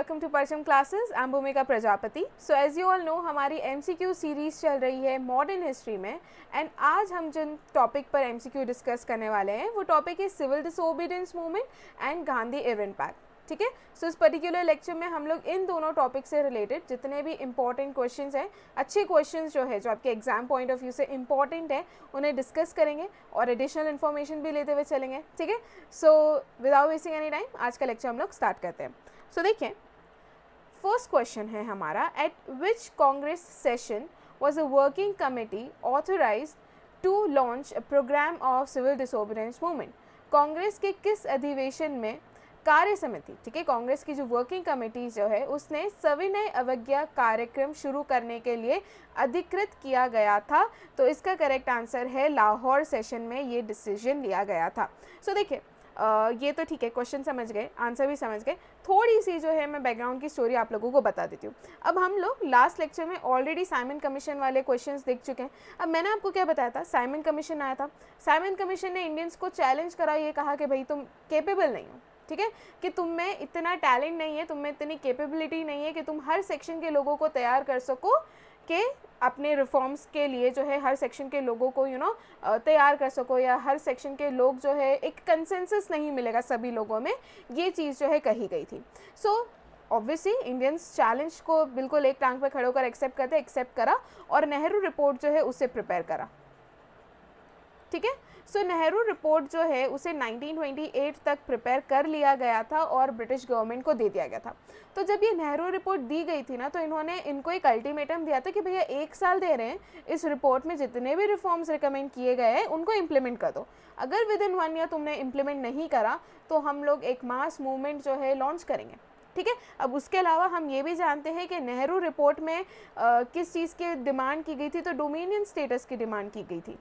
welcome to Parcham classes. I'm Bhumika Prajapati. So as you all know, हमारी MCQ series चल रही है modern history में and आज हम जिन टॉपिक पर MCQ डिस्कस करने वाले हैं वो टॉपिक है civil disobedience movement and Gandhi इवेंट पैक. ठीक है, सो इस पर्टिकुलर लेक्चर में हम लोग इन दोनों टॉपिक से रिलेटेड जितने भी इंपॉर्टेंट क्वेश्चंस हैं, अच्छे क्वेश्चंस जो है जो आपके एग्जाम पॉइंट ऑफ व्यू से इंपॉर्टेंट है, उन्हें डिस्कस करेंगे और एडिशनल इन्फॉर्मेशन भी लेते हुए चलेंगे. ठीक है, so without wasting any time आज का लेक्चर हम लोग स्टार्ट करते हैं. सो देखिए, फर्स्ट क्वेश्चन है हमारा, at which Congress session was a working committee authorize to launch a programme of civil disobedience movement. Congress के किस अधिवेशन में कार्य समिति, ठीक है, कांग्रेस की जो वर्किंग कमेटी जो है उसने सविनय अवज्ञा कार्यक्रम शुरू करने के लिए अधिकृत किया गया था? तो इसका करेक्ट आंसर है लाहौर सेशन में ये डिसीजन लिया गया था. सो देखिए, ये तो ठीक है, क्वेश्चन समझ गए, आंसर भी समझ गए. थोड़ी सी जो है मैं बैकग्राउंड की स्टोरी आप लोगों को बता देती हूँ. अब हम लोग लास्ट लेक्चर में ऑलरेडी साइमन कमीशन वाले क्वेश्चंस देख चुके हैं. अब मैंने आपको क्या बताया था, साइमन कमीशन आया था. साइमन कमीशन ने इंडियंस को चैलेंज करा, ये कहा कि भाई तुम केपेबल नहीं हो, ठीक है, कि तुम में इतना टैलेंट नहीं है, तुम में इतनी कैपेबिलिटी नहीं है कि तुम हर सेक्शन के लोगों को तैयार कर सको कि अपने रिफॉर्म्स के लिए जो है हर सेक्शन के लोगों को तैयार कर सको, या हर सेक्शन के लोग जो है एक कंसेंसस नहीं मिलेगा सभी लोगों में, ये चीज़ जो है कही गई थी. सो ऑब्वियसली इंडियंस चैलेंज को बिल्कुल एक टांग पे खड़े होकर एक्सेप्ट करा और नेहरू रिपोर्ट जो है उसे प्रिपेयर करा. ठीक है, सो नेहरू रिपोर्ट जो है उसे 1928 तक प्रिपेयर कर लिया गया था और ब्रिटिश गवर्नमेंट को दे दिया गया था. तो जब ये नेहरू रिपोर्ट दी गई थी ना, तो इन्होंने इनको एक अल्टीमेटम दिया था कि भैया 1 साल दे रहे हैं, इस रिपोर्ट में जितने भी रिफॉर्म्स रिकमेंड किए गए हैं उनको इम्प्लीमेंट कर दो. अगर विद इन 1 ईयर तुमने इम्प्लीमेंट नहीं करा तो हम लोग एक मास मूवमेंट जो है लॉन्च करेंगे. ठीक है, अब उसके अलावा हम ये भी जानते हैं कि नेहरू रिपोर्ट में किस चीज़ की डिमांड की गई थी, तो डोमिनियन स्टेटस की डिमांड की गई थी,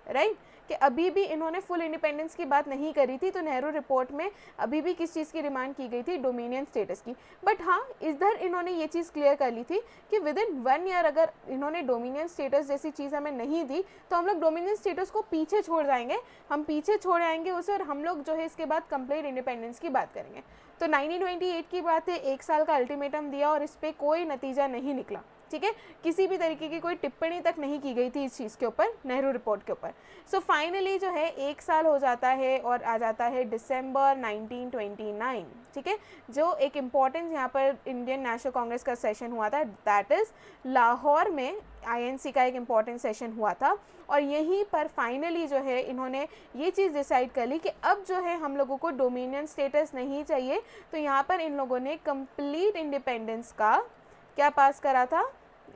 राइट, कि अभी भी इन्होंने फुल इंडिपेंडेंस की बात नहीं करी थी. तो नेहरू रिपोर्ट में अभी भी किस चीज़ की डिमांड की गई थी, डोमिनियन स्टेटस की. बट हाँ, इधर इन्होंने ये चीज़ क्लियर कर ली थी कि विद इन 1 ईयर अगर इन्होंने डोमिनियन स्टेटस जैसी चीज़ हमें नहीं दी तो हम लोग डोमिनियन स्टेटस को पीछे छोड़ जाएंगे, हम पीछे छोड़ आएंगे उसे, और हम लोग जो है इसके बाद कंप्लीट इंडिपेंडेंस की बात करेंगे. तो 1928 की बात है, 1 साल का अल्टीमेटम दिया और इस पर कोई नतीजा नहीं निकला. ठीक है, किसी भी तरीके की कोई टिप्पणी तक नहीं की गई थी इस चीज़ के ऊपर, नेहरू रिपोर्ट के ऊपर. सो फाइनली जो है 1 साल हो जाता है और आ जाता है दिसंबर 1929. ठीक है, जो एक इम्पॉर्टेंट यहाँ पर इंडियन नेशनल कांग्रेस का सेशन हुआ था, दैट इज़ लाहौर में INC का एक इम्पॉर्टेंट सेशन हुआ था. और यहीं पर फाइनली जो है इन्होंने ये चीज़ डिसाइड कर ली कि अब जो है हम लोगों को डोमिनियन स्टेटस नहीं चाहिए. तो यहाँ पर इन लोगों ने कंप्लीट इंडिपेंडेंस का क्या पास करा था,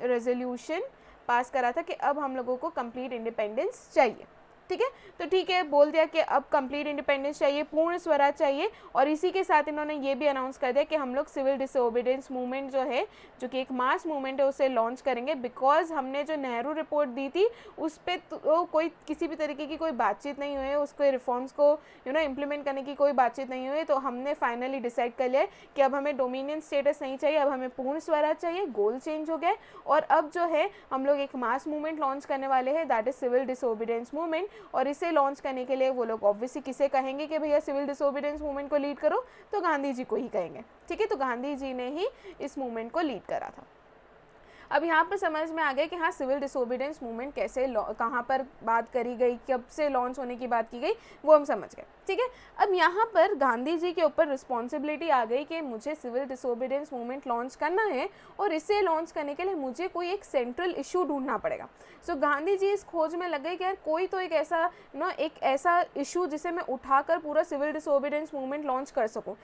रेजोल्यूशन पास करा था कि अब हम लोगों को कंप्लीट इंडिपेंडेंस चाहिए. ठीक है, तो ठीक है, बोल दिया कि अब कंप्लीट इंडिपेंडेंस चाहिए, पूर्ण स्वराज चाहिए. और इसी के साथ इन्होंने ये भी अनाउंस कर दिया कि हम लोग सिविल डिसोबीडियंस मूवमेंट जो है, जो कि एक मास मूवमेंट है, उसे लॉन्च करेंगे. बिकॉज हमने जो नेहरू रिपोर्ट दी थी उस पर तो कोई किसी भी तरीके की कोई बातचीत नहीं हुई है, उसको रिफॉर्म्स को इम्प्लीमेंट करने की कोई बातचीत नहीं हुई. तो हमने फाइनली डिसाइड कर लिया है कि अब हमें डोमिनियन स्टेटस नहीं चाहिए, अब हमें पूर्ण स्वराज चाहिए. गोल चेंज हो गया और अब जो है हम लोग एक मास मूवमेंट लॉन्च करने वाले हैं, that is civil disobedience movement. और इसे लॉन्च करने के लिए वो लोग ऑब्वियसली किसे कहेंगे कि भैया सिविल डिसोबीडियंस मूवमेंट को लीड करो, तो गांधी जी को ही कहेंगे. ठीक है, तो गांधी जी ने ही इस मूवमेंट को लीड करा था. अब यहाँ पर समझ में आ गया कि हाँ, सिविल डिसोबीडियंस मूवमेंट कैसे, कहाँ पर बात करी गई, कब से लॉन्च होने की बात की गई, वो हम समझ गए. ठीक है, अब यहाँ पर गांधी जी के ऊपर रिस्पॉन्सिबिलिटी आ गई कि मुझे सिविल डिसोबीडियंस मूवमेंट लॉन्च करना है और इसे लॉन्च करने के लिए मुझे कोई एक सेंट्रल इशू ढूंढना पड़ेगा. सो गांधी जी इस खोज में लग गए कि यार कोई तो एक ऐसा इशू जिसे मैं उठाकर पूरा सिविल डिसोबीडियंस मूवमेंट लॉन्च कर सकूँ.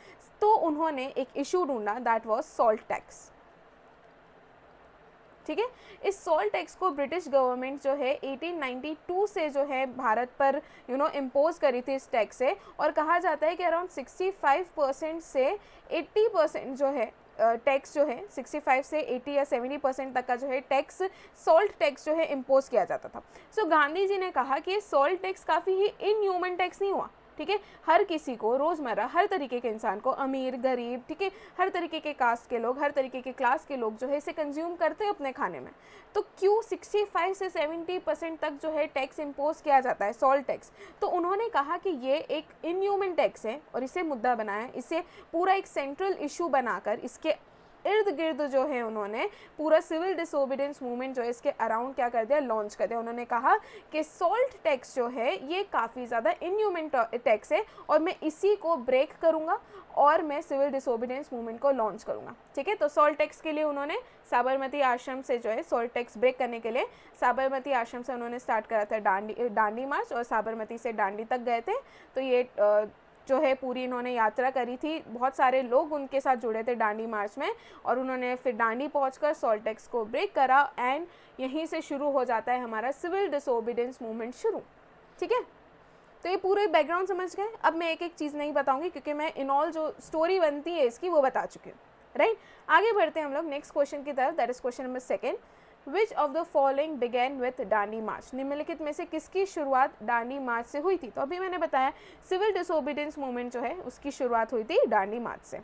तो उन्होंने एक इशू ढूंढा, दैट वॉज सॉल्ट टैक्स. ठीक है, इस सॉल्ट टैक्स को ब्रिटिश गवर्नमेंट जो है 1892 से जो है भारत पर इम्पोज करी थी इस टैक्स से. और कहा जाता है कि अराउंड 65% से 80% जो है टैक्स जो है 65 से 80 या 70% तक का जो है टैक्स, सॉल्ट टैक्स जो है इम्पोज किया जाता था. सो गांधी जी ने कहा कि सॉल्ट टैक्स काफ़ी ही इनह्यूमन टैक्स नहीं हुआ, ठीक है, हर किसी को रोज़मर्रा हर तरीके के इंसान को, अमीर गरीब, ठीक है, हर तरीके के कास्ट के लोग, हर तरीके के क्लास के लोग जो है इसे कंज्यूम करते हैं अपने खाने में। तो क्यों 65 से 70% तक जो है टैक्स इम्पोज किया जाता है, सॉल्ट टैक्स? तो उन्होंने कहा कि ये एक इनह्यूमन टैक्स है और इसे मुद्दा बनाया, इसे पूरा एक सेंट्रल इशू बनाकर इसके इर्द गिर्द जो है उन्होंने पूरा सिविल डिसोबीडियंस मूवमेंट जो है इसके अराउंड क्या कर दिया, लॉन्च कर दिया। उन्होंने कहा कि सॉल्ट टैक्स जो है ये काफ़ी ज़्यादा इनह्यूमन टैक्स है और मैं इसी को ब्रेक करूँगा और मैं सिविल डिसोबीडियंस मूवमेंट को लॉन्च करूँगा। ठीक है, तो सॉल्ट टैक्स के लिए उन्होंने साबरमती आश्रम से जो है सॉल्ट टैक्स ब्रेक करने के लिए साबरमती आश्रम से उन्होंने स्टार्ट करा था दांडी मार्च, और साबरमती से दांडी तक गए थे। तो ये जो है पूरी इन्होंने यात्रा करी थी, बहुत सारे लोग उनके साथ जुड़े थे दांडी मार्च में, और उन्होंने फिर दांडी पहुंचकर सॉल्ट टैक्स को ब्रेक करा एंड यहीं से शुरू हो जाता है हमारा सिविल डिसोबीडियंस मूवमेंट शुरू। ठीक है, तो ये पूरे बैकग्राउंड समझ गए। अब मैं एक एक चीज़ नहीं बताऊंगी क्योंकि मैं इन ऑल जो स्टोरी बनती है इसकी वो बता चुकी हूँ, राइट। आगे बढ़ते हैं हम लोग नेक्स्ट क्वेश्चन की तरफ, that is question number 2। Which of the following began with Dandi march? निम्नलिखित में से किसकी शुरुआत दांडी मार्च से हुई थी? तो अभी मैंने बताया सिविल डिसोबीडियंस मूवमेंट जो है उसकी शुरुआत हुई थी दांडी मार्च से।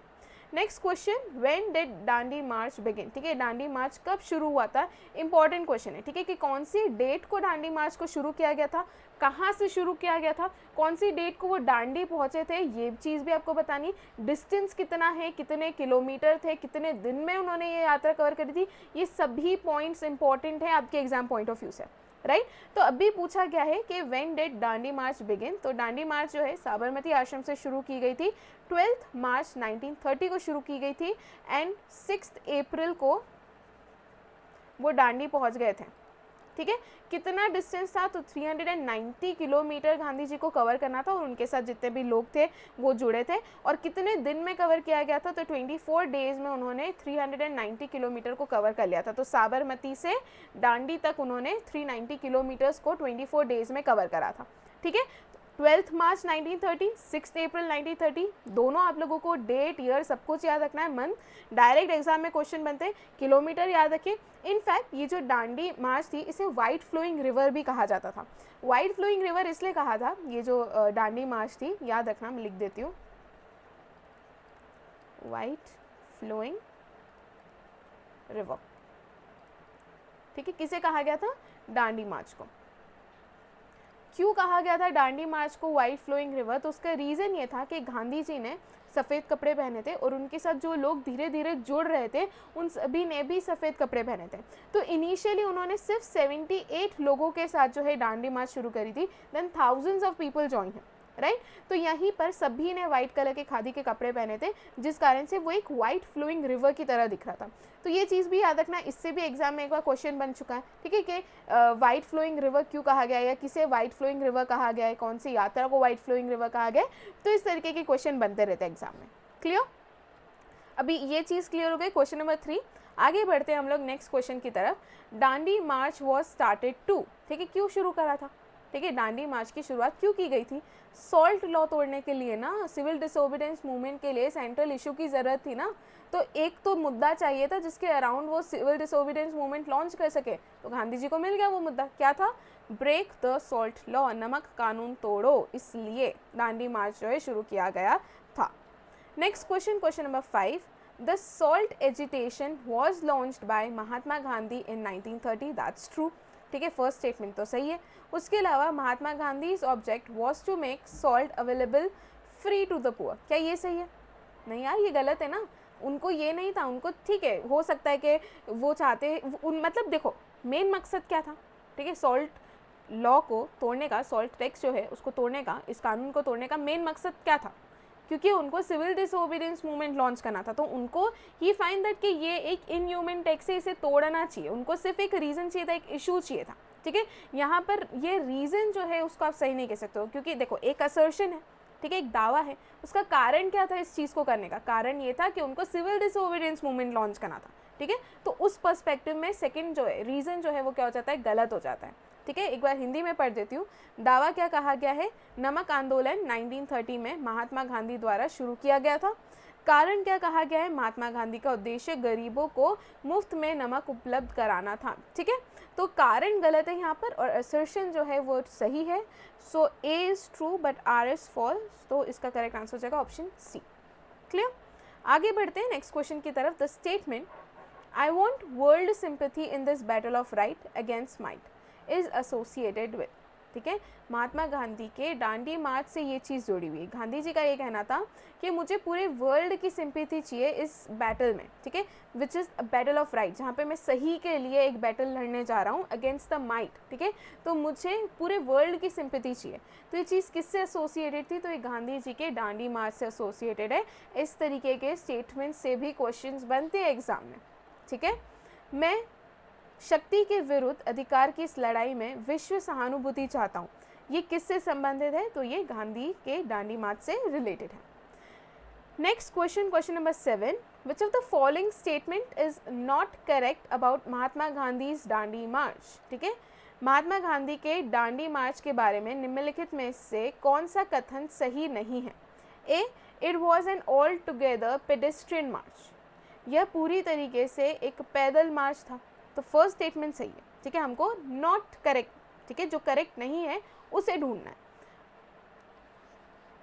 Next question, when did Dandi March begin? ठीक है, दांडी मार्च कब शुरू हुआ था? इंपॉर्टेंट क्वेश्चन है, ठीक है, कि कौन सी डेट को दांडी मार्च को शुरू किया गया था, कहाँ से शुरू किया गया था, कौन सी डेट को वो दांडी पहुंचे थे, ये चीज़ भी आपको बतानी, डिस्टेंस कितना है, कितने किलोमीटर थे, कितने दिन में उन्होंने ये यात्रा कवर करी थी, ये सभी पॉइंट्स इंपॉर्टेंट है आपके एग्जाम पॉइंट ऑफ व्यू से, राइट। तो अभी पूछा गया है कि when did Dandi March begin? तो दांडी मार्च जो है साबरमती आश्रम से शुरू की गई थी, 12 मार्च 1930 को शुरू की गई थी एंड 6 अप्रैल को वो दांडी पहुंच गए थे। ठीक है, कितना डिस्टेंस था? तो 390 किलोमीटर गांधी जी को कवर करना था और उनके साथ जितने भी लोग थे वो जुड़े थे। और कितने दिन में कवर किया गया था? तो 24 डेज में उन्होंने 390 किलोमीटर को कवर कर लिया था। तो साबरमती से दांडी तक उन्होंने 390 किलोमीटर्स को 24 डेज में कवर करा था। ठीक है, 12 मार्च 1930, 6 अप्रैल 1930, दोनों आप लोगों को डेट, ईयर सब कुछ याद रखना है, मंथ। डायरेक्ट एग्जाम में क्वेश्चन बनते हैं, किलोमीटर याद रखें। इनफैक्ट ये जो दांडी मार्च थी इसे वाइट फ्लोइंग रिवर भी कहा जाता था। वाइट फ्लोइंग रिवर इसलिए कहा था, ये जो दांडी मार्च थी, याद रखना, मैं लिख देती हूँ, वाइट फ्लोइंग रिवर। ठीक है, किसे कहा गया था? दांडी मार्च को। क्यों कहा गया था दांडी मार्च को वाइट फ्लोइंग रिवर? तो उसका रीज़न ये था कि गांधी जी ने सफ़ेद कपड़े पहने थे और उनके साथ जो लोग धीरे धीरे जुड़ रहे थे उन सभी ने भी सफ़ेद कपड़े पहने थे। तो इनिशियली उन्होंने सिर्फ 78 लोगों के साथ जो है दांडी मार्च शुरू करी थी, then thousands of people join है, राइट। तो यहीं पर सभी ने वाइट कलर के खादी के कपड़े पहने थे, जिस कारण से वो एक वाइट फ्लोइंग रिवर की तरह दिख रहा था। तो ये चीज़ भी याद रखना, इससे भी एग्जाम में एक बार क्वेश्चन बन चुका है। ठीक है, कि वाइट फ्लोइंग रिवर क्यों कहा गया है या किसे वाइट फ्लोइंग रिवर कहा गया है, कौन सी यात्रा को वाइट फ्लोइंग रिवर कहा गया है। तो इस तरीके के क्वेश्चन बनते रहते हैं एग्जाम में। क्लियर? अभी ये चीज़ क्लियर हो गई, क्वेश्चन नंबर 3। आगे बढ़ते हैं हम लोग नेक्स्ट क्वेश्चन की तरफ। दांडी मार्च वॉज स्टार्टेड टू, ठीक है, क्यों शुरू करा था? ठीक है, दांडी मार्च की शुरुआत क्यों की गई थी? सॉल्ट लॉ तोड़ने के लिए ना, सिविल डिसोबीडियंस मूवमेंट के लिए सेंट्रल इशू की ज़रूरत थी ना। तो एक तो मुद्दा चाहिए था जिसके अराउंड वो सिविल डिसोबीडियंस मूवमेंट लॉन्च कर सके। तो गांधी जी को मिल गया वो मुद्दा, क्या था? ब्रेक द सॉल्ट लॉ, नमक कानून तोड़ो, इसलिए दांडी मार्च जो है शुरू किया गया था। Next question, question number 5। The salt agitation was launched by Mahatma Gandhi in 1930, that's true. ठीक है, फर्स्ट स्टेटमेंट तो सही है। उसके अलावा Mahatma Gandhi object was to make salt available free to the poor, क्या ये सही है? नहीं यार, ये गलत है ना। उनको ये नहीं था, उनको ठीक है, हो सकता है कि वो चाहते मतलब देखो मेन मकसद क्या था? ठीक है, सॉल्ट लॉ को तोड़ने का, सॉल्ट टैक्स जो है उसको तोड़ने का, इस कानून को तोड़ने का मेन मकसद क्या था? क्योंकि उनको सिविल डिसोबीडियंस मूवमेंट लॉन्च करना था। तो उनको ही फाइंड दैट कि ये एक इनह्यूमन टैक्स है, इसे तोड़ना चाहिए। उनको सिर्फ एक रीज़न चाहिए था, एक इशू चाहिए था। ठीक है, यहाँ पर ये रीज़न जो है उसको आप सही नहीं कह सकते हो, क्योंकि देखो एक असर्शन है, ठीक है, एक दावा है। उसका कारण क्या था इस चीज़ को करने का? कारण ये था कि उनको सिविल डिसोबीडियंस मूवमेंट लॉन्च करना था। ठीक है, तो उस पर्सपेक्टिव में सेकंड जो है रीज़न जो है वो क्या हो जाता है? गलत हो जाता है। ठीक है, एक बार हिंदी में पढ़ देती हूँ। दावा क्या कहा गया है? नमक आंदोलन 1930 में महात्मा गांधी द्वारा शुरू किया गया था। कारण क्या कहा गया है? महात्मा गांधी का उद्देश्य गरीबों को मुफ्त में नमक उपलब्ध कराना था। ठीक है, तो कारण गलत है यहाँ पर और असर्शन जो है वो सही है। So A is true but R is false, तो इसका करेक्ट आंसर हो जाएगा ऑप्शन सी। क्लियर? आगे बढ़ते हैं नेक्स्ट क्वेश्चन की तरफ। The statement I want world sympathy in this battle of right against might is associated with, ठीक है, महात्मा गांधी के डांडी मार्च से ये चीज़ जुड़ी हुई है। गांधी जी का ये कहना था कि मुझे पूरे वर्ल्ड की सिंपैथी चाहिए इस बैटल में, ठीक है, which is a battle of right, जहाँ पे मैं सही के लिए एक बैटल लड़ने जा रहा हूँ अगेंस्ट द माइट, ठीक है, तो मुझे पूरे वर्ल्ड की सिंपैथी चाहिए। तो ये चीज़ किससे एसोसिएटेड थी? तो ये गांधी जी के डांडी मार्च से एसोसिएटेड है। इस तरीके के स्टेटमेंट से भी क्वेश्चन बनते हैं एग्जाम में, ठीक है। मैं शक्ति के विरुद्ध अधिकार की इस लड़ाई में विश्व सहानुभूति चाहता हूँ, ये किससे संबंधित है? तो ये गांधी के डांडी मार्च से रिलेटेड है। Next question, question number 7, which of the following statement is not correct about Mahatma Gandhi's Dandi march, ठीक है, महात्मा गांधी के डांडी मार्च के बारे में निम्नलिखित में से कौन सा कथन सही नहीं है? A, it was an all together pedestrian march, यह पूरी तरीके से एक पैदल मार्च था, तो फर्स्ट स्टेटमेंट सही है, ठीक है, हमको नॉट करेक्ट, ठीक है, जो करेक्ट नहीं है उसे ढूंढना है,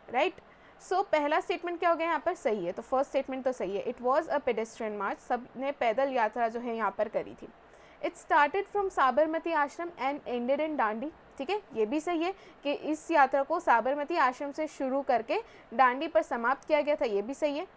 राइट। सो पहला स्टेटमेंट क्या हो गया यहाँ पर? सही है, तो फर्स्ट स्टेटमेंट तो सही है, इट वॉज अ पेडेस्ट्रियन मार्च, सब ने पैदल यात्रा जो है यहाँ पर करी थी। इट स्टार्टेड फ्रॉम साबरमती आश्रम एंड एंडेड इन डांडी, ठीक है, ये भी सही है कि इस यात्रा को साबरमती आश्रम से शुरू करके डांडी पर समाप्त किया गया था, ये भी सही है।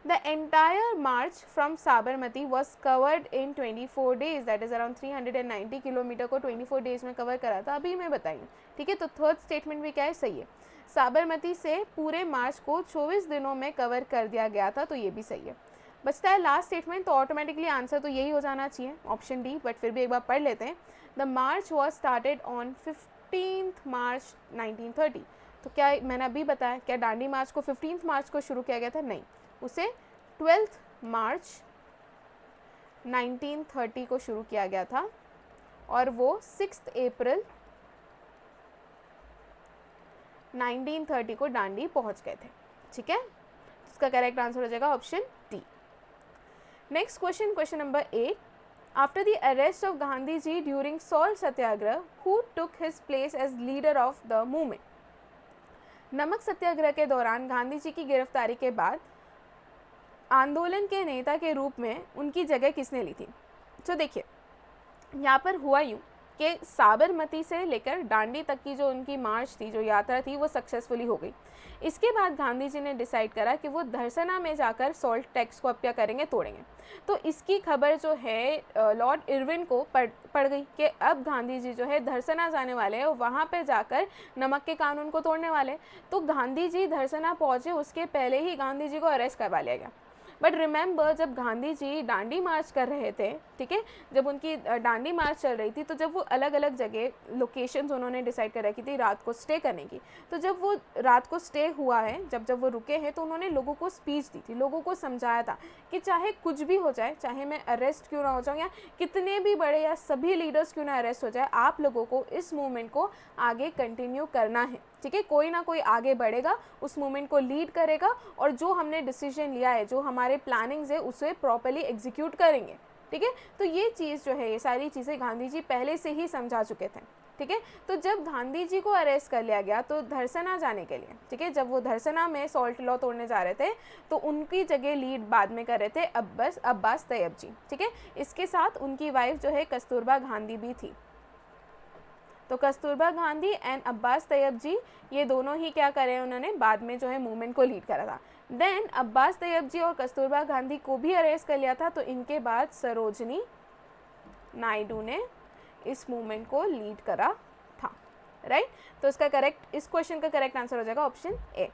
The entire march from Sabarmati was covered in 24 days, that is around 390 kilometre को 24 डेज में कवर करा था, अभी मैं बताइए, ठीक है। तो थर्ड स्टेटमेंट भी क्या है? सही है, साबरमती से पूरे मार्च को 24 दिनों में कवर कर दिया गया था, तो ये भी सही है। बचता है लास्ट स्टेटमेंट, तो ऑटोमेटिकली आंसर तो यही हो जाना चाहिए, ऑप्शन डी, बट फिर भी एक बार पढ़ लेते हैं। The March was started on 15 मार्च 1930, तो क्या मैंने अभी बताया, क्या डांडी मार्च को 15 मार्च को शुरू किया गया था? नहीं, उसे 12 मार्च 1930 को शुरू किया गया था और वो 6 अप्रैल 1930 को डांडी पहुंच गए थे, ठीक है। इसका करेक्ट आंसर हो जाएगा option D. Next question, question number 8, after the arrest of Gandhi ji during salt satyagraha, who took his place as leader of the movement? नमक सत्याग्रह के दौरान गांधी जी की गिरफ्तारी के बाद आंदोलन के नेता के रूप में उनकी जगह किसने ली थी? तो देखिए यहाँ पर हुआ यूँ कि साबरमती से लेकर डांडी तक की जो उनकी मार्च थी, जो यात्रा थी, वो सक्सेसफुली हो गई। इसके बाद गांधी जी ने डिसाइड करा कि वो धरसना में जाकर सॉल्ट टैक्स को अब क्या करेंगे? तोड़ेंगे। तो इसकी खबर जो है लॉर्ड इरविन को पड़ गई कि अब गांधी जी जो है धरसना जाने वाले हैं और वहाँ पे जाकर नमक के कानून को तोड़ने वाले। तो गांधी जी धरसना पहुँचे, उसके पहले ही गांधी जी को अरेस्ट करवा लिया गया। बट रिमेंबर, जब गांधी जी डांडी मार्च कर रहे थे, ठीक है, जब उनकी डांडी मार्च चल रही थी, तो जब वो अलग अलग जगह लोकेशंस उन्होंने डिसाइड कर रखी थी रात को स्टे करने की, तो जब वो रात को स्टे हुआ है, जब वो रुके हैं, तो उन्होंने लोगों को स्पीच दी थी, लोगों को समझाया था कि चाहे कुछ भी हो जाए, चाहे मैं अरेस्ट क्यों ना हो जाऊँ या कितने भी बड़े या सभी लीडर्स क्यों ना अरेस्ट हो जाए, आप लोगों को इस मूवमेंट को आगे कंटिन्यू करना है, ठीक है। कोई ना कोई आगे बढ़ेगा, उस मूवमेंट को लीड करेगा और जो हमने डिसीजन लिया है, जो हमारे प्लानिंग्स है, उसे प्रॉपर्ली एग्जीक्यूट करेंगे, ठीक है। तो ये चीज़ जो है, ये सारी चीज़ें गांधी जी पहले से ही समझा चुके थे, ठीक है। तो जब गांधी जी को अरेस्ट कर लिया गया तो धरसना जाने के लिए, ठीक है, जब वो धरसना में सॉल्ट लॉ तोड़ने जा रहे थे, तो उनकी जगह लीड बाद में कर रहे थे अब्बास तैयब जी, ठीक है। इसके साथ उनकी वाइफ जो है कस्तूरबा गांधी भी थी। तो कस्तूरबा गांधी एंड अब्बास तैयब जी, ये दोनों ही क्या करे, उन्होंने बाद में जो है मूवमेंट को लीड करा था। देन अब्बास तैयब जी और कस्तूरबा गांधी को भी अरेस्ट कर लिया था, तो इनके बाद सरोजनी नायडू ने इस मूवमेंट को लीड करा था, राइट। तो इसका करेक्ट, इस क्वेश्चन का करेक्ट आंसर हो जाएगा option A.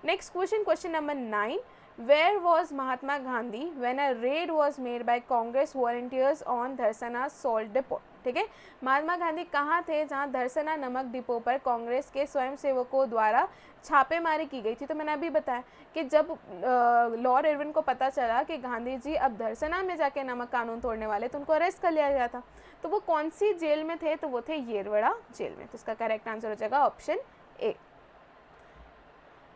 Next question, question number 9, where was Mahatma Gandhi when a raid was made by Congress volunteers on Dharasana salt depot, ठीक है। महात्मा गांधी कहाँ थे जहाँ धरसना नमक डिपो पर कांग्रेस के स्वयंसेवकों द्वारा छापेमारी की गई थी? तो मैंने अभी बताया कि जब लॉर्ड इरविन को पता चला कि गांधी जी अब धरसना में जाके नमक कानून तोड़ने वाले, तो उनको अरेस्ट कर लिया गया था। तो वो कौन सी जेल में थे? तो वो थे येरवड़ा जेल में। तो इसका करेक्ट आंसर हो जाएगा option A.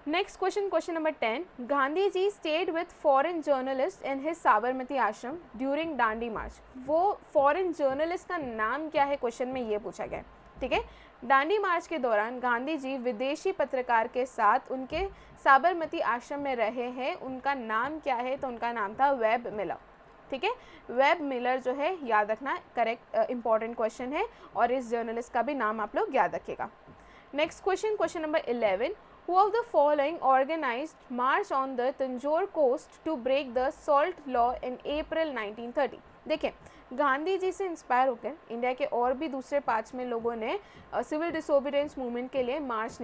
Next question, question number 10, Gandhi ji stayed with foreign journalist in his Sabarmati ashram during Dandi मार्च। वो फॉरेन जर्नलिस्ट का नाम क्या है, क्वेश्चन में ये पूछा गया है, ठीक है। दांडी मार्च के दौरान गांधी जी विदेशी पत्रकार के साथ उनके साबरमती आश्रम में रहे हैं, उनका नाम क्या है, तो उनका नाम था वेब मिलर, ठीक है। वेब मिलर जो है याद रखना, करेक्ट इंपॉर्टेंट क्वेश्चन है, और इस जर्नलिस्ट का भी नाम आप लोग याद रखिएगा। Next question, question number 11, who of the following organized march on the Tanjore coast to break the salt law in April 1930? देखें, गांधी जी से इंस्पायर होकर इंडिया के और भी दूसरे 5 में लोगों ने सिविल डिसोबीडियंस मूवमेंट के लिए मार्च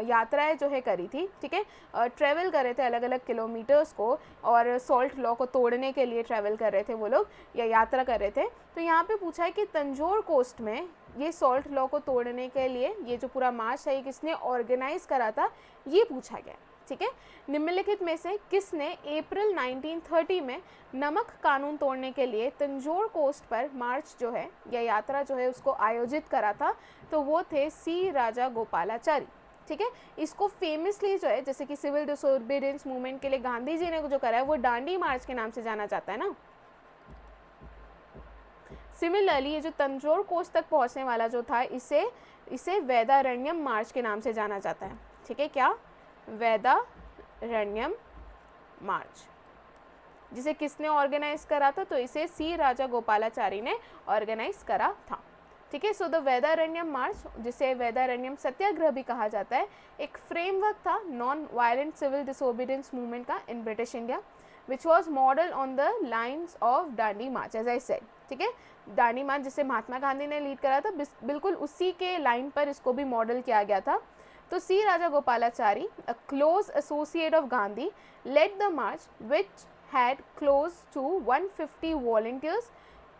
यात्राएं जो है करी थी, ठीक है। ट्रैवल कर रहे थे अलग अलग किलोमीटर्स को, और सॉल्ट लॉ को तोड़ने के लिए ट्रैवल कर रहे थे वो लोग, या यात्रा कर रहे थे। तो यहाँ पे पूछा है कि तंजौर कोस्ट में ये सॉल्ट लॉ को तोड़ने के लिए ये जो पूरा मार्च है किसने ऑर्गेनाइज करा था, ये पूछा गया, ठीक है। निम्नलिखित में से किसने अप्रैल 1930 में नमक कानून तोड़ने के लिए तंजौर कोस्ट पर मार्च जो है या यात्रा जो है उसको आयोजित करा था, तो वो थे सी राजा गोपालाचारी, ठीक है। इसको फेमसली जो है, जैसे कि सिविल डिसोबीडियंस मूवमेंट के लिए गांधी जी ने जो करा है वो दांडी मार्च के नाम से जाना जाता है ना। सिमिलरली ये जो तंजौर कोस्ट तक पहुंचने वाला जो था, इसे वेदारण्यम मार्च के नाम से जाना जाता है, ठीक है। क्या? वेदारण्यम मार्च, जिसे किसने ऑर्गेनाइज करा था, तो इसे सी राजा गोपालाचारी ने ऑर्गेनाइज करा था, ठीक है। सो द वेदारण्यम मार्च, जिसे वेदारण्यम सत्याग्रह भी कहा जाता है, एक फ्रेमवर्क था non violent civil disobedience movement का in British India, which was modeled on the lines of Dandi March, as I said, ठीक है। दांडी मार्च जिसे महात्मा गांधी ने लीड करा था, बिल्कुल उसी के लाइन पर इसको भी मॉडल किया गया था। तो सी राजा Gopalachari, a close associate of Gandhi, led the march which had close to 150 volunteers,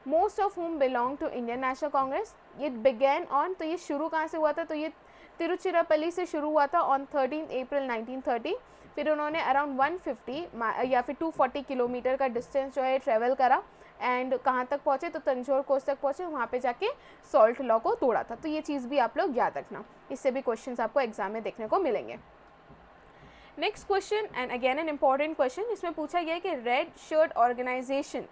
most of whom belonged to Indian National Congress. It began on, तो ये शुरू कहाँ से हुआ था, तो ये तिरुचिरापल्ली से शुरू हुआ था ऑन 13 अप्रैल 1930। फिर उन्होंने अराउंड 150 या फिर 240 किलोमीटर का डिस्टेंस जो है ट्रैवल करा, एंड कहाँ तक पहुँचे, तो तंजौर कोस्ट तक पहुँचे, वहाँ पे जाके सॉल्ट लॉ को तोड़ा था। तो ये चीज़ भी आप लोग याद रखना, इससे भी क्वेश्चंस आपको एग्जाम में देखने को मिलेंगे। Next question, and again an important question, इसमें पूछा गया है कि रेड शर्ट ऑर्गेनाइजेशन,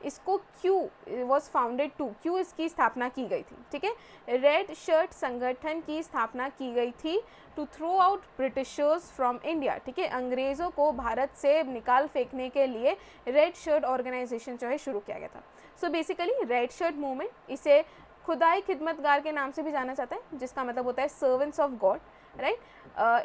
इसको क्यों वॉज फाउंडेड टू, क्यों इसकी स्थापना की गई थी, ठीक है। रेड शर्ट संगठन की स्थापना की गई थी to throw out Britishers from India, ठीक है। अंग्रेज़ों को भारत से निकाल फेंकने के लिए रेड शर्ट ऑर्गेनाइजेशन जो है शुरू किया गया था। So basically red shirt movement, इसे खुदाई खिदमतगार के नाम से भी जाना जाता है, जिसका मतलब होता है servants of God, right,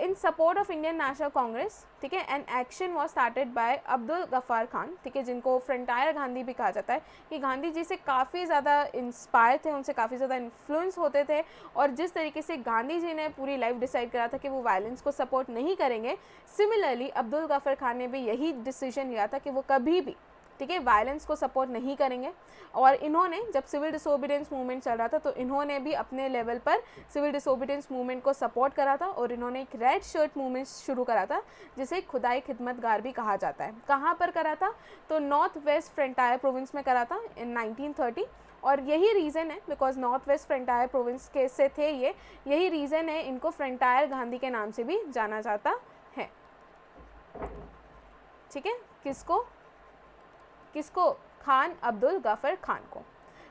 in support of Indian national Congress, ठीक है। And action was started by Abdul Ghaffar Khan, ठीक है, जिनको फ्रंटायर गांधी भी कहा जाता है, कि गांधी जी से काफ़ी ज़्यादा इंस्पायर थे, उनसे काफ़ी ज़्यादा इन्फ्लुएंस होते थे, और जिस तरीके से गांधी जी ने पूरी लाइफ डिसाइड करा था कि वो वायलेंस को सपोर्ट नहीं करेंगे, सिमिलरली अब्दुल गफ्फार खान ने भी यही डिसीजन लिया था कि वो कभी भी, ठीक है, वायलेंस को सपोर्ट नहीं करेंगे। और इन्होंने जब सिविल डिसोबीडियंस मूवमेंट चल रहा था, तो इन्होंने भी अपने लेवल पर सिविल डिसोबीडियंस मूवमेंट को सपोर्ट करा था, और इन्होंने एक रेड शर्ट मूवमेंट शुरू करा था, जिसे खुदाई खिदमतगार भी कहा जाता है। कहाँ पर करा था, तो नॉर्थ वेस्ट फ्रंटायर प्रोविंस में करा था इन 1930, और यही रीज़न है, because north west frontier province के से थे ये, यही रीज़न है इनको फ्रंटायर गांधी के नाम से भी जाना जाता है, ठीक है। किसको? खान अब्दुल गफ्फर खान को।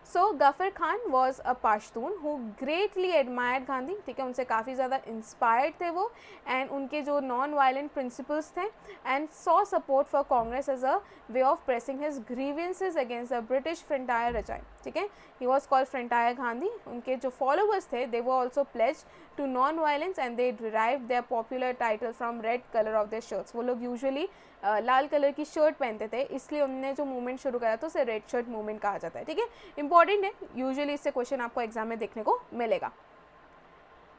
So Gaffar Khan was a Pashtun who greatly admired Gandhi, ठीक है, उनसे काफ़ी ज़्यादा इंस्पायर्ड थे वो, एंड उनके जो नॉन वायलेंट प्रिंसिपल्स थे, and saw support for Congress as a way of pressing his grievances against the British frontier regime, ठीक है। He was called frontier Gandhi. उनके जो फॉलोअर्स थे, they were also pledge to non violence, and they derive their popular title from red colour of their shirts. वो लोग usually लाल colour की shirt पहनते थे, इसलिए उन्होंने जो मूवमेंट शुरू करा तो उसे रेड शर्ट मूवमेंट कहा जाता है, ठीक है। इंपॉर्टेंट है, यूजुअली इससे क्वेश्चन आपको एग्जाम में देखने को मिलेगा।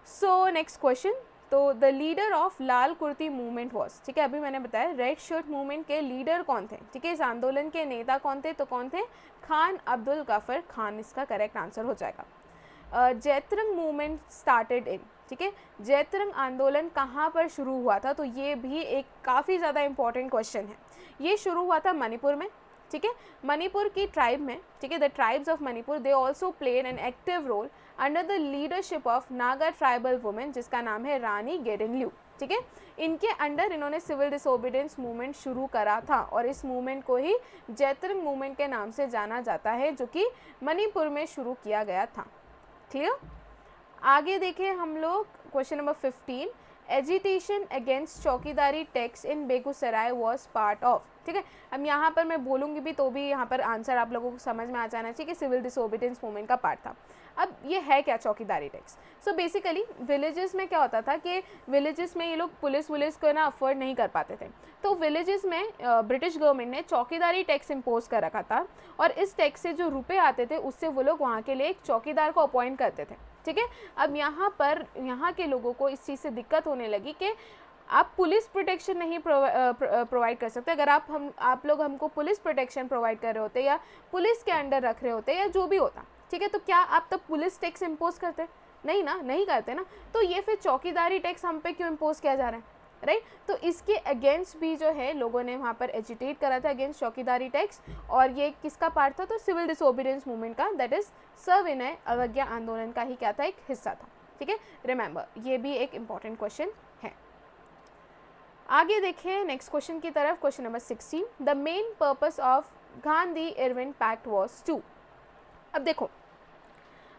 सो नेक्स्ट क्वेश्चन, तो the leader of Lal kurti movement was, ठीक है, अभी मैंने बताया रेड शर्ट मूवमेंट के लीडर कौन थे, ठीक है, इस आंदोलन के नेता कौन थे, तो कौन थे? खान अब्दुल गफ्फर खान, इसका करेक्ट आंसर हो जाएगा। जैतरंग मूवमेंट स्टार्टेड इन, ठीक है, जैतरंग आंदोलन कहाँ पर शुरू हुआ था, तो ये भी एक काफ़ी ज़्यादा इंपॉर्टेंट क्वेश्चन है। ये शुरू हुआ था मणिपुर में, ठीक है। मणिपुर की ट्राइब में, ठीक है, the tribes of Manipur they also played an active role under the leadership of Naga tribal women जिसका नाम है रानी गेडिनल्यू, ठीक है। इनके अंडर इन्होंने सिविल डिसोबीडियंस मूवमेंट शुरू करा था और इस मूवमेंट को ही जैतरंग मूवमेंट के नाम से जाना जाता है जो कि मणिपुर में शुरू किया गया था। क्लियर। आगे देखें हम लोग question number 15, agitation against chowkidari tax in Begusarai was part of, ठीक है। अब यहाँ पर मैं बोलूँगी भी तो भी यहाँ पर आंसर आप लोगों को समझ में आ जाना चाहिए कि सिविल डिसोबीडियंस मूवमेंट का पार्ट था। अब ये है क्या चौकीदारी टैक्स? सो बेसिकली विलेजेस में क्या होता था कि विलेजेस में ये लोग पुलिस को ना अफोर्ड नहीं कर पाते थे, तो विलेजेस में ब्रिटिश गवर्नमेंट ने चौकीदारी टैक्स इम्पोज कर रखा था और इस टैक्स से जो रुपए आते थे उससे वो लोग वहाँ के लिए एक चौकीदार को अपॉइंट करते थे, ठीक है। अब यहाँ पर यहाँ के लोगों को इस चीज़ से दिक्कत होने लगी कि आप पुलिस प्रोटेक्शन नहीं प्रोवाइड कर सकते। अगर आप लोग हमको पुलिस प्रोटेक्शन प्रोवाइड कर रहे होते या पुलिस के अंडर रख रहे होते या जो भी होता, ठीक है, तो क्या आप तब पुलिस टैक्स इम्पोज करते? नहीं ना, नहीं करते ना। तो ये फिर चौकीदारी टैक्स हम पे क्यों इम्पोज किया जा रहा है, राइट। तो इसके अगेंस्ट भी जो है लोगों ने वहाँ पर एजिटेट करा था अगेंस्ट चौकीदारी टैक्स, और ये किसका पार्ट था? तो सिविल डिसोबीडियंस मूवमेंट का, दैट इज सविनय अवज्ञा आंदोलन का ही क्या था, एक हिस्सा था, ठीक है। रिमेंबर, ये भी एक इंपॉर्टेंट क्वेश्चन है। आगे देखिए नेक्स्ट क्वेश्चन की तरफ, question number 16, the main purpose of Gandhi Irwin pact was to. अब देखो,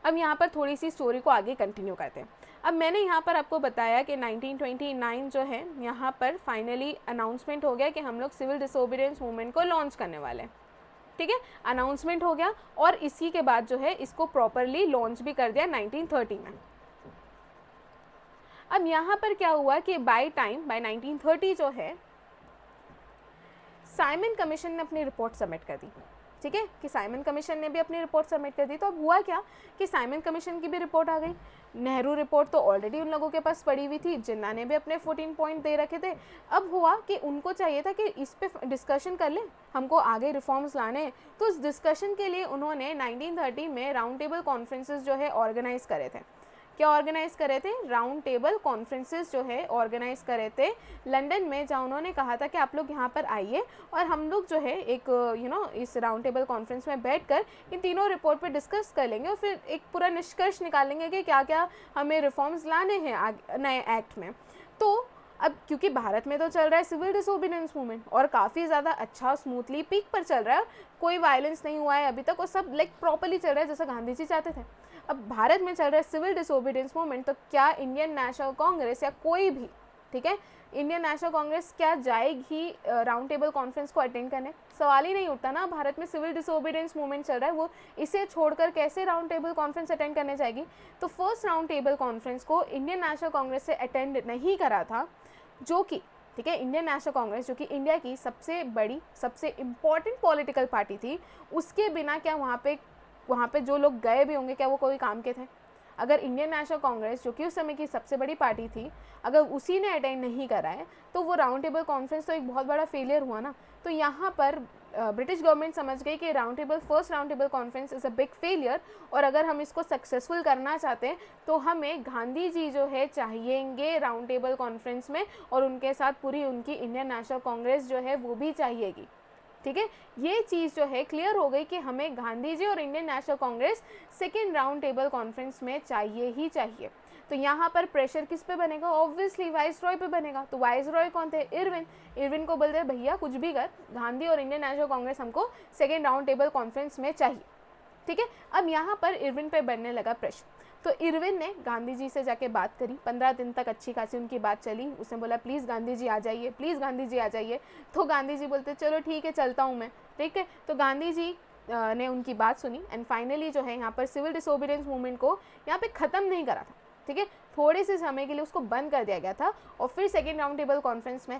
अब यहाँ पर थोड़ी सी स्टोरी को आगे कंटिन्यू करते हैं। अब मैंने यहाँ पर आपको बताया कि 1929 जो है यहाँ पर फाइनली अनाउंसमेंट हो गया कि हम लोग सिविल डिसोबीडियंस मूवमेंट को लॉन्च करने वाले हैं, ठीक है। अनाउंसमेंट हो गया और इसी के बाद जो है इसको प्रॉपरली लॉन्च भी कर दिया 1930 में। अब यहाँ पर क्या हुआ कि बाय 1930 जो है साइमन कमीशन ने अपनी रिपोर्ट सबमिट कर दी, ठीक है, कि साइमन कमीशन ने भी अपनी रिपोर्ट सबमिट कर दी। तो अब हुआ क्या कि साइमन कमीशन की भी रिपोर्ट आ गई। नेहरू रिपोर्ट तो ऑलरेडी उन लोगों के पास पड़ी हुई थी, जिन्ना ने भी अपने 14 पॉइंट दे रखे थे। अब हुआ कि उनको चाहिए था कि इस पे डिस्कशन कर लें, हमको आगे रिफॉर्म्स लाने हैं। तो इस डिस्कशन के लिए उन्होंने 1930 में राउंड टेबल कॉन्फ्रेंसेस जो है ऑर्गेनाइज करे थे। क्या ऑर्गेनाइज करे थे? राउंड टेबल कॉन्फ्रेंसेस जो है ऑर्गेनाइज करे थे लंदन में, जहाँ उन्होंने कहा था कि आप लोग यहाँ पर आइए और हम लोग जो है एक इस राउंड टेबल कॉन्फ्रेंस में बैठकर इन तीनों रिपोर्ट पे डिस्कस कर लेंगे और फिर एक पूरा निष्कर्ष निकालेंगे कि क्या क्या हमें रिफॉर्म्स लाने हैं नए एक्ट में। तो अब क्योंकि भारत में तो चल रहा है सिविल डिसोबीडियंस मूवमेंट और काफ़ी ज़्यादा अच्छा स्मूथली पीक पर चल रहा है, कोई वायलेंस नहीं हुआ है अभी तक और सब लाइक प्रॉपरली चल रहा है जैसा गांधी जी चाहते थे। अब भारत में चल रहा है सिविल डिसोबीडियंस मूवमेंट, तो क्या इंडियन नेशनल कांग्रेस या कोई भी, ठीक है, इंडियन नेशनल कांग्रेस क्या जाएगी राउंड टेबल कॉन्फ्रेंस को अटेंड करने? सवाल ही नहीं उठता ना। भारत में सिविल डिसोबीडियंस मूवमेंट चल रहा है, वो इसे छोड़कर कैसे राउंड टेबल कॉन्फ्रेंस अटेंड करने जाएगी? तो फर्स्ट राउंड टेबल कॉन्फ्रेंस को इंडियन नेशनल कांग्रेस से अटेंड नहीं करा था, जो कि, ठीक है, इंडियन नेशनल कांग्रेस जो कि इंडिया की सबसे बड़ी सबसे इम्पॉर्टेंट पॉलिटिकल पार्टी थी, उसके बिना क्या वहाँ पे जो लोग गए भी होंगे क्या वो कोई काम के थे? अगर इंडियन नेशनल कांग्रेस जो कि उस समय की सबसे बड़ी पार्टी थी, अगर उसी ने अटेंड नहीं करा है तो वो राउंड टेबल कॉन्फ्रेंस तो एक बहुत बड़ा फेलियर हुआ ना। तो यहाँ पर ब्रिटिश गवर्नमेंट समझ गई कि first round table conference is a big failure, और अगर हम इसको सक्सेसफुल करना चाहते हैं तो हमें गांधी जी जो है चाहिएंगे राउंड टेबल कॉन्फ्रेंस में, और उनके साथ पूरी उनकी इंडियन नेशनल कांग्रेस जो है वो भी चाहिएगी, ठीक है। ये चीज़ जो है क्लियर हो गई कि हमें गांधी जी और Indian national Congress second round table conference में चाहिए ही चाहिए। तो यहाँ पर प्रेशर किस पे बनेगा? ऑब्वियसली वाइस रॉय पे बनेगा। तो वाइस रॉय कौन थे? इरविन को बोलते भैया कुछ भी कर, गांधी और इंडियन नेशनल कांग्रेस हमको सेकेंड राउंड टेबल कॉन्फ्रेंस में चाहिए, ठीक है। अब यहाँ पर इरविन पे बनने लगा प्रेशर। तो इरविन ने गांधी जी से जाके बात करी, 15 दिन तक अच्छी खासी उनकी बात चली। उसने बोला प्लीज़ गांधी जी आ जाइए, प्लीज़ गांधी जी आ जाइए। तो गांधी जी बोलते चलो ठीक है चलता हूँ मैं, ठीक है। तो गांधी जी ने उनकी बात सुनी एंड फाइनली जो है यहाँ पर सिविल डिसोबीडियंस मूवमेंट को यहाँ पे ख़त्म नहीं करा था, ठीक है, थोड़े से समय के लिए उसको बंद कर दिया गया था। और फिर सेकेंड राउंड टेबल कॉन्फ्रेंस में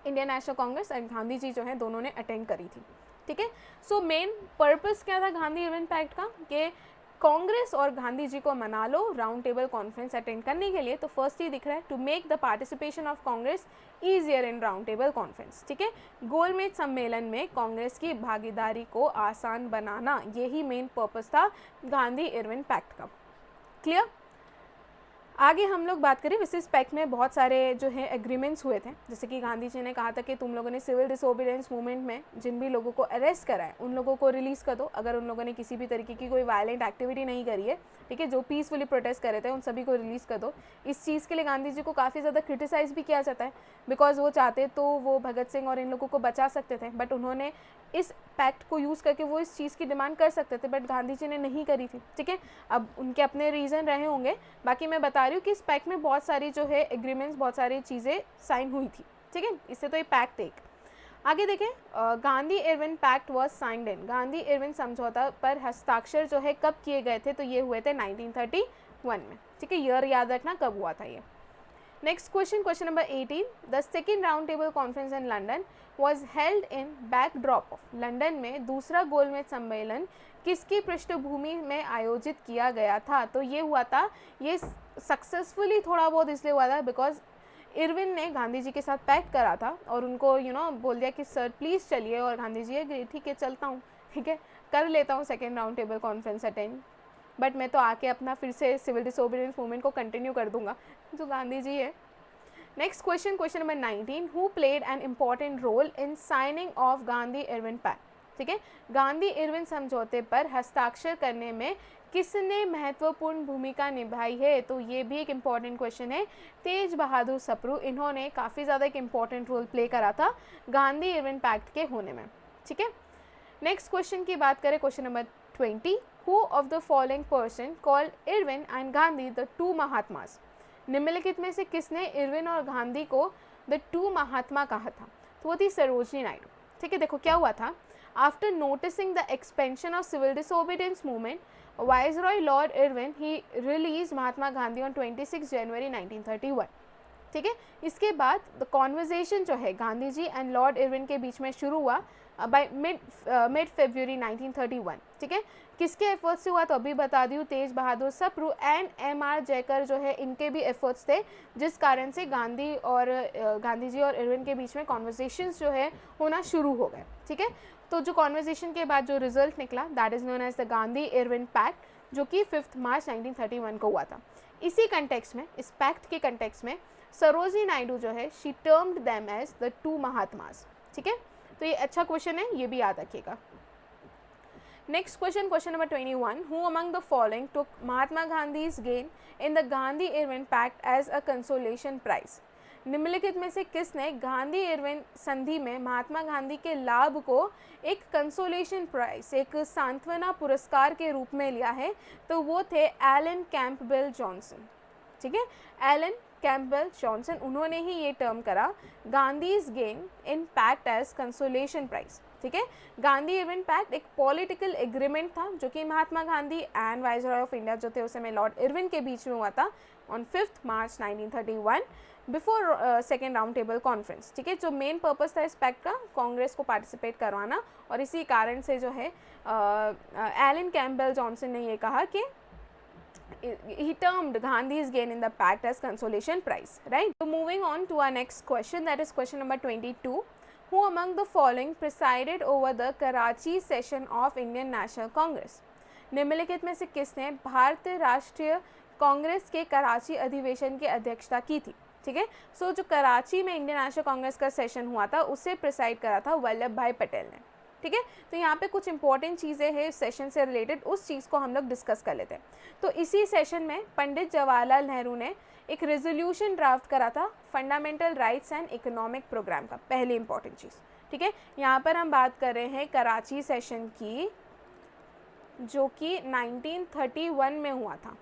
Indian national Congress and Gandhi ji जो है दोनों ने अटेंड करी थी, ठीक है। सो मेन पर्पस क्या था गांधी इरविन पैक्ट का? कि कांग्रेस और गांधी जी को मना लो राउंड टेबल कॉन्फ्रेंस अटेंड करने के लिए। तो फर्स्ट ही दिख रहा है to make the participation of Congress easier in round table conference, ठीक है। गोलमेज सम्मेलन में कांग्रेस की भागीदारी को आसान बनाना, यही मेन पर्पस था गांधी इरविन पैक्ट का। क्लियर? आगे हम लोग बात करें विशेष पैक्ट में बहुत सारे जो है एग्रीमेंट्स हुए थे, जैसे कि गांधी जी ने कहा था कि तुम लोगों ने सिविल डिसोबीडियंस मूवमेंट में जिन भी लोगों को अरेस्ट करा है उन लोगों को रिलीज़ कर दो, अगर उन लोगों ने किसी भी तरीके की कोई वायलेंट एक्टिविटी नहीं करी है, ठीक है, जो पीसफुली प्रोटेस्ट कर रहे थे उन सभी को रिलीज़ कर दो। इस चीज़ के लिए गांधी जी को काफ़ी ज़्यादा क्रिटिसाइज़ भी किया जाता है, बिकॉज वो चाहते तो वो भगत सिंह और इन लोगों को बचा सकते थे, बट उन्होंने इस पैक्ट को यूज़ करके वो इस चीज़ की डिमांड कर सकते थे, बट गांधी जी ने नहीं करी थी, ठीक है। अब उनके अपने रीज़न रहे होंगे, बाकी मैं बता रही हूँ कि इस पैक्ट में बहुत सारी जो है एग्रीमेंट्स, बहुत सारी चीज़ें साइन हुई थी, ठीक है। इससे तो ये पैक्ट एक। आगे देखें, Gandhi Irwin pact was signed in, Gandhi Irwin समझौता पर हस्ताक्षर जो है कब किए गए थे, तो ये हुए थे 1931 में, ठीक है। ईयर याद रखना कब हुआ था ये। Next question, question number 18, the second round table conference in London was held in backdrop of, London में दूसरा गोलमेज सम्मेलन किसकी पृष्ठभूमि में आयोजित किया गया था, तो ये हुआ था, ये सक्सेसफुली थोड़ा बहुत इसलिए हुआ था बिकॉज इरविन ने गांधी जी के साथ पैक्ट करा था और उनको बोल दिया कि सर प्लीज़ चलिए, और गांधी जी एग्री, ठीक है चलता हूँ, ठीक है कर लेता हूँ second round table conference attend, but मैं तो आके अपना फिर से सिविल डिसोबीडियंस मूवमेंट को कंटिन्यू कर दूंगा, जो गांधी जी है। Next question, question number 19, who played an important role in signing of Gandhi Irwin pact, ठीक है। गांधी इरविन समझौते पर हस्ताक्षर करने में किसने महत्वपूर्ण भूमिका निभाई है, तो ये भी एक इम्पॉर्टेंट क्वेश्चन है, तेज बहादुर सप्रू, इन्होंने काफ़ी ज़्यादा एक इम्पॉर्टेंट रोल प्ले करा था गांधी इरविन पैक्ट के होने में, ठीक है। नेक्स्ट क्वेश्चन की बात करें, question number 20, who of the following person called Irwin and Gandhi the two Mahatmas, निम्नलिखित में से किसने इरविन और गांधी को द टू महात्मा कहा था, तो वो थी सरोजनी नायडू, ठीक है। देखो क्या हुआ था, after noticing the expansion of civil disobedience movement, viceroy Lord Irwin he release Mahatma Gandhi on 26 January 1931, ठीक है। इसके बाद द कॉन्वर्जेशन जो है Gandhi ji and Lord Irwin के बीच में शुरू हुआ बाय मिड फरवरी 1931, ठीक है। किसके एफर्ट्स से हुआ, तो अभी बता दी हूँ, तेज बहादुर सप्रू एंड एम.आर. जयकर जो है इनके भी एफर्ट्स थे, जिस कारण से गांधी जी और इरविन के बीच में कॉन्वर्जेशंस जो है होना शुरू हो गए, ठीक है। तो जो कॉन्वर्जेशन के बाद जो रिजल्ट निकला that is known as the Gandhi Irwin pact, जो कि 5 मार्च 1931 को हुआ था। इसी कंटेक्स्ट में, इस पैक्ट के कंटेक्स्ट में सरोजनी नायडू जो है she termed them as the two Mahatmas, ठीक है। तो ये अच्छा क्वेश्चन है, ये भी याद रखिएगा। Next question, question number 21, who among the following took Mahatma Gandhi's gain in the Gandhi Irwin pact as a consolation prize, निम्नलिखित में से किसने गांधी इरविन संधि में महात्मा गांधी के लाभ को एक कंसोलेशन प्राइज, एक सांत्वना पुरस्कार के रूप में लिया है, तो वो थे एलन कैंपबेल जॉनसन, ठीक है। एलन कैंपबेल जॉनसन, उन्होंने ही ये टर्म करा Gandhi's gain in pact as consolation prize, ठीक है। गांधी इरविन पैक्ट एक पॉलिटिकल एग्रीमेंट था जो कि Mahatma Gandhi and viceroy of India जो थे उस समय लॉर्ड इरविन के बीच में हुआ था on 5 March 1931 before second round table conference, ठीक है। जो मेन पर्पस था इस पैक्ट का कांग्रेस को पार्टिसिपेट करवाना, और इसी कारण से जो है एलन कैंपबेल जॉनसन ने ये कहा कि he termed Gandhi's gain in the pact as consolation prize, right? So moving on to our next question, that is question number 22. Who among the following presided over the Karachi session of Indian National Congress? निम्नलिखित में से किसने भारतीय राष्ट्रीय कांग्रेस के कराची अधिवेशन की अध्यक्षता की थी, ठीक है। सो जो कराची में इंडियन नेशनल कांग्रेस का सेशन हुआ था उसे प्रिसाइड करा था वल्लभ भाई पटेल ने, ठीक है। तो यहाँ पे कुछ इंपॉर्टेंट चीज़ें हैं इस सेशन से रिलेटेड, उस चीज़ को हम लोग डिस्कस कर लेते हैं। तो इसी सेशन में पंडित जवाहरलाल नेहरू ने एक रेजोल्यूशन ड्राफ्ट करा था fundamental rights and economic programme का, पहली इंपॉर्टेंट चीज़, ठीक है। यहाँ पर हम बात कर रहे हैं कराची सेशन की, जो कि 1931 में हुआ था,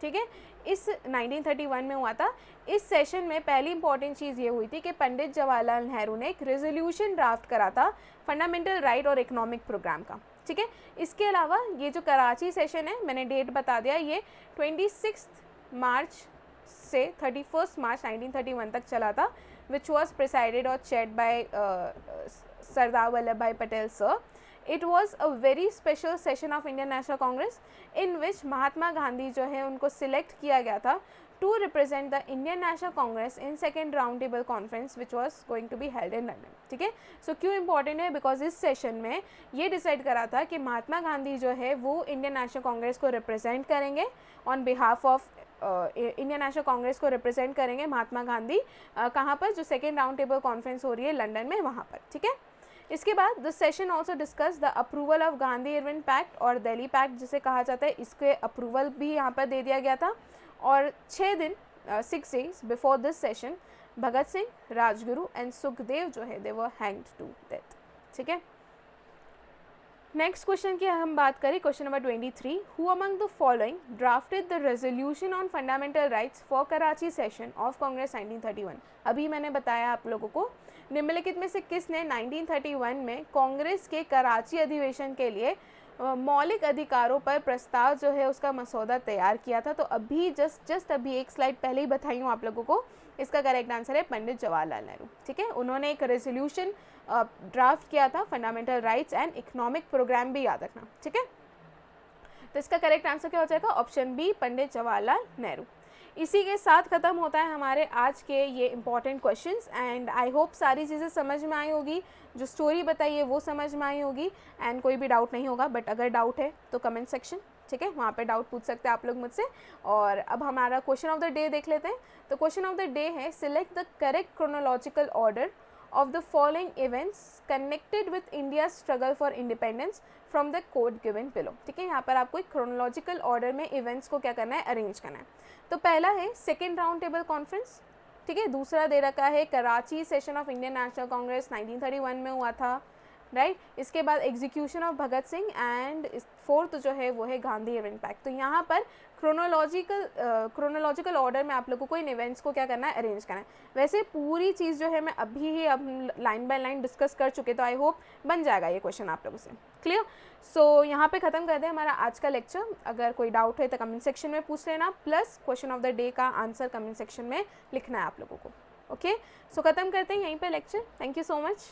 ठीक है। इस 1931 में हुआ था। इस सेशन में पहली इंपॉर्टेंट चीज़ ये हुई थी कि पंडित जवाहरलाल नेहरू ने एक रेजोल्यूशन ड्राफ्ट करा था फंडामेंटल राइट और इकोनॉमिक प्रोग्राम का, ठीक है। इसके अलावा ये जो कराची सेशन है, मैंने डेट बता दिया, ये 26 मार्च से 31 मार्च 1931 तक चला था, विच वॉज प्रिसाइडेड और चेयर्ड बाय सरदार वल्लभ भाई Patel sir. It was a very special session of Indian National Congress in which Mahatma Gandhi जो है उनको सिलेक्ट किया गया था to represent the Indian National Congress in second round table conference which was going to be held in London, ठीक है। सो क्यों important है, बिकॉज इस सेशन में ये डिसाइड करा था कि महात्मा गांधी जो है वो इंडियन नेशनल कांग्रेस को रिप्रेजेंट करेंगे on behalf of Indian national Congress को रिप्रेजेंट करेंगे महात्मा गांधी, कहाँ पर, जो सेकेंड राउंड टेबल कॉन्फ्रेंस हो रही है लंदन में, वहाँ पर, ठीक है। इसके बाद the session also discuss the approval of Gandhi Irwin pact और दिल्ली पैक्ट जिसे कहा जाता है, इसके अप्रूवल भी यहाँ पर दे दिया गया था। और 6 दिन 6 days before this session Bhagat Singh, Rajguru and Sukhdev जो है दे वर हैंग्ड टू डेथ, ठीक है। नेक्स्ट क्वेश्चन की हम बात करें, question number 23, who among the following drafted the resolution on fundamental rights for Karachi session of Congress 1931। अभी मैंने बताया आप लोगों को, निम्नलिखित में से किसने 1931 में कांग्रेस के कराची अधिवेशन के लिए मौलिक अधिकारों पर प्रस्ताव जो है उसका मसौदा तैयार किया था। तो अभी जस्ट अभी एक स्लाइड पहले ही बताई हूँ आप लोगों को, इसका करेक्ट आंसर है पंडित जवाहरलाल नेहरू, ठीक है। उन्होंने एक रेजोल्यूशन ड्राफ्ट किया था, fundamental rights and economic programme भी याद रखना, ठीक है। तो इसका करेक्ट आंसर क्या हो जाएगा, ऑप्शन बी, पंडित जवाहरलाल नेहरू। इसी के साथ ख़त्म होता है हमारे आज के ये important questions and I hope सारी चीज़ें समझ में आई होगी, जो स्टोरी बताई है वो समझ में आई होगी एंड कोई भी डाउट नहीं होगा। बट अगर डाउट है तो कमेंट सेक्शन, ठीक है, वहाँ पे डाउट पूछ सकते हैं आप लोग मुझसे। और अब हमारा क्वेश्चन ऑफ द डे देख लेते हैं। तो क्वेश्चन ऑफ द डे है, select the correct chronological order of the following events connected with India's struggle for independence from the code given below, ठीक है। यहाँ पर आपको एक क्रोनोलॉजिकल ऑर्डर में इवेंट्स को क्या करना है, अरेंज करना है। तो पहला है सेकेंड राउंड टेबल कॉन्फ्रेंस, ठीक है। दूसरा दे रखा है Karachi session of Indian national Congress 1931 में हुआ था, राइट। इसके बाद execution of Bhagat Singh and fourth जो है वो है गांधी इरविन पैक्ट। तो यहाँ पर क्रोनोलॉजिकल ऑर्डर में आप लोगों को इन इवेंट्स को क्या करना है, अरेंज करना है। वैसे पूरी चीज़ जो है मैं अभी ही अब लाइन बाय लाइन डिस्कस कर चुके, तो आई होप बन जाएगा ये क्वेश्चन आप लोगों से, क्लियर। सो यहाँ पे ख़त्म कर दें हमारा आज का लेक्चर। अगर कोई डाउट है तो कमेंट सेक्शन में पूछ लेना, plus question of the day का आंसर कमेंट सेक्शन में लिखना है आप लोगों को, ओके। सो ख़त्म करते हैं यहीं पर lecture. Thank you so much.